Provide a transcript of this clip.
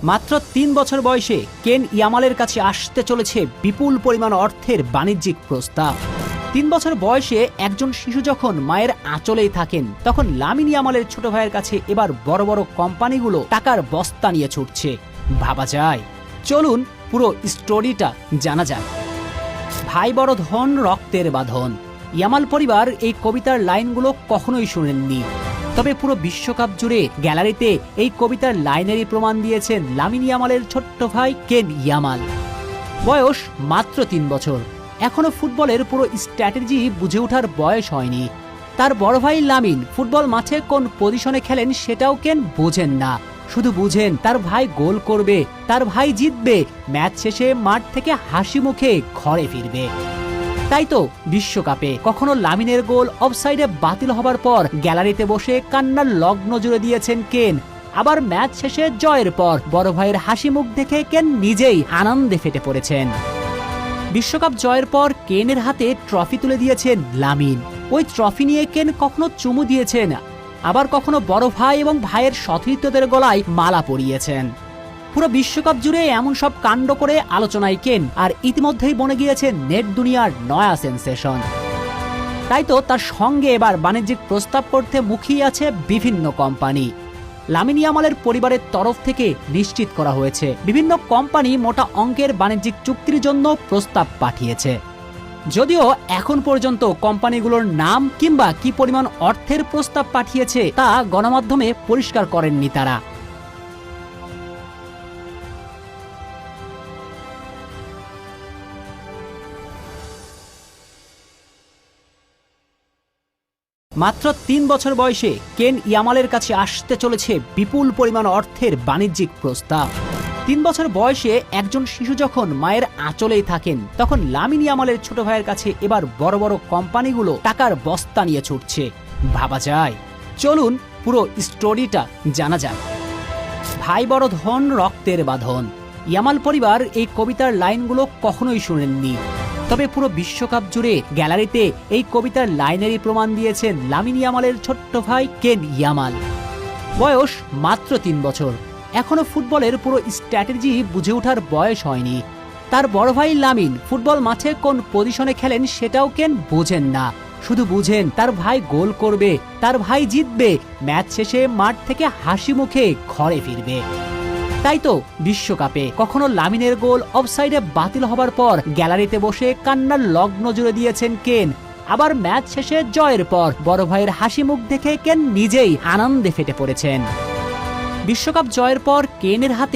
মাত্র ৩ বছর বয়সে কেন ইয়ামালের কাছে আসতে চলেছে বিপুল পরিমাণ অর্থের বাণিজ্যিক প্রস্তাব। ৩ বছর বয়সে একজন শিশু যখন মায়ের আঁচলেই থাকেন, তখন লামিন ইয়ামালের ছোট ভাইয়ের কাছে এবার বড় বড় কোম্পানিগুলো টাকার বস্তা নিয়ে ছুটছে। ভাবা যায়। চলুন পুরো স্টোরিটা জানা যাক। ভাই বড় ধন, রক্তের বাঁধন। ইয়ামাল পরিবার এই কবিতার লাইনগুলো কখনোই শুনেননি, তবে পুরো বিশ্বকাপ জুড়ে গ্যালারিতে এই কবিতার লাইনেরই প্রমাণ দিয়েছেন লামিন ইয়ামালের ছোট্ট ভাই কেন ইয়ামাল। বয়স মাত্র ৩ বছর, এখনো ফুটবলের পুরো স্ট্র্যাটেজি বুঝে ওঠার বয়স হয়নি। তার বড় ভাই লামিন ফুটবল মাঠে কোন পজিশনে খেলেন সেটাও কেন বোঝেন না, শুধু বুঝেন তার ভাই গোল করবে, তার ভাই জিতবে, ম্যাচ শেষে মাঠ থেকে হাসি মুখে ঘরে ফিরবে। তাই তো বিশ্বকাপে কখনো লামিনের গোল অফসাইডে বাতিল হবার পর গ্যালারিতে বসে কান্নার লগ্ন জুড়ে দিয়েছেন কেন, আবার ম্যাচ শেষে জয়ের পর বড় ভাইয়ের হাসি মুখ দেখে কেন নিজেই আনন্দে ফেটে পড়েছেন। বিশ্বকাপ জয়ের পর কেনের হাতে ট্রফি তুলে দিয়েছেন লামিন। ওই ট্রফি নিয়ে কেন কখনো চুমু দিয়েছেন, আবার কখনো বড় ভাই এবং ভাইয়ের সতীর্থদের গলায় মালা পরিয়েছেন। পুরো বিশ্বকাপ জুড়ে এমন সব কাণ্ড করে আলোচনায় কেন, আর ইতিমধ্যেই বনে গিয়েছে নেট দুনিয়ার নয়া সেন্সেশন। তাই তো তার সঙ্গে এবার বাণিজ্যিক প্রস্তাব করতে মুখিয়ে আছে বিভিন্ন কোম্পানি। লামিন ইয়ামালের পরিবারের তরফ থেকে নিশ্চিত করা হয়েছে বিভিন্ন কোম্পানি মোটা অঙ্কের বাণিজ্যিক চুক্তির জন্য প্রস্তাব পাঠিয়েছে। যদিও এখন পর্যন্ত কোম্পানিগুলোর নাম কিংবা কি পরিমাণ অর্থের প্রস্তাব পাঠিয়েছে তা গণমাধ্যমে পরিষ্কার করেননি তারা। মাত্র ৩ বছর বয়সে কেন ইয়ামালের কাছে আসতে চলেছে বিপুল পরিমাণ অর্থের বাণিজ্যিক প্রস্তাব। ৩ বছর বয়সে একজন শিশু যখন মায়ের আঁচলেই থাকেন, তখন লামিন ইয়ামালের ছোট ভাইয়ের কাছে এবার বড় বড় কোম্পানিগুলো টাকার বস্তা নিয়ে ছুটছে। ভাবা যায়। চলুন পুরো স্টোরিটা জানা যাক। ভাই বড় ধন, রক্তের বাঁধন। ইয়ামাল পরিবার এই কবিতার লাইনগুলো কখনোই শুনেননি, তবে পুরো বিশ্বকাপ জুড়ে গ্যালারিতে এই কবিতার লাইনেরই প্রমাণ দিয়েছেন লামিন ইয়ামালের ছোট্ট ভাই কেন ইয়ামাল। বয়স মাত্র ৩ বছর, এখনো ফুটবলের পুরো স্ট্র্যাটেজি বুঝে ওঠার বয়স হয়নি। তার বড় ভাই লামিন ফুটবল মাঠে কোন পজিশনে খেলেন সেটাও কেন বোঝেন না, শুধু বুঝেন তার ভাই গোল করবে, তার ভাই জিতবে, ম্যাচ শেষে মাঠ থেকে হাসি মুখে ঘরে ফিরবে। তাই তো বিশ্বকাপে কখনো লামিনের গোল অফসাইডে বাতিল হবার পর গ্যালারিতে বসে কান্নার লগ্ন জুড়ে দিয়েছেন কেন, আবার ম্যাচ শেষে জয়ের পর বড় ভাইয়ের হাসি মুখ দেখে কেন নিজেই আনন্দে ফেটে পড়েছেন। বিশ্বকাপ জয়ের পর কেনের হাতে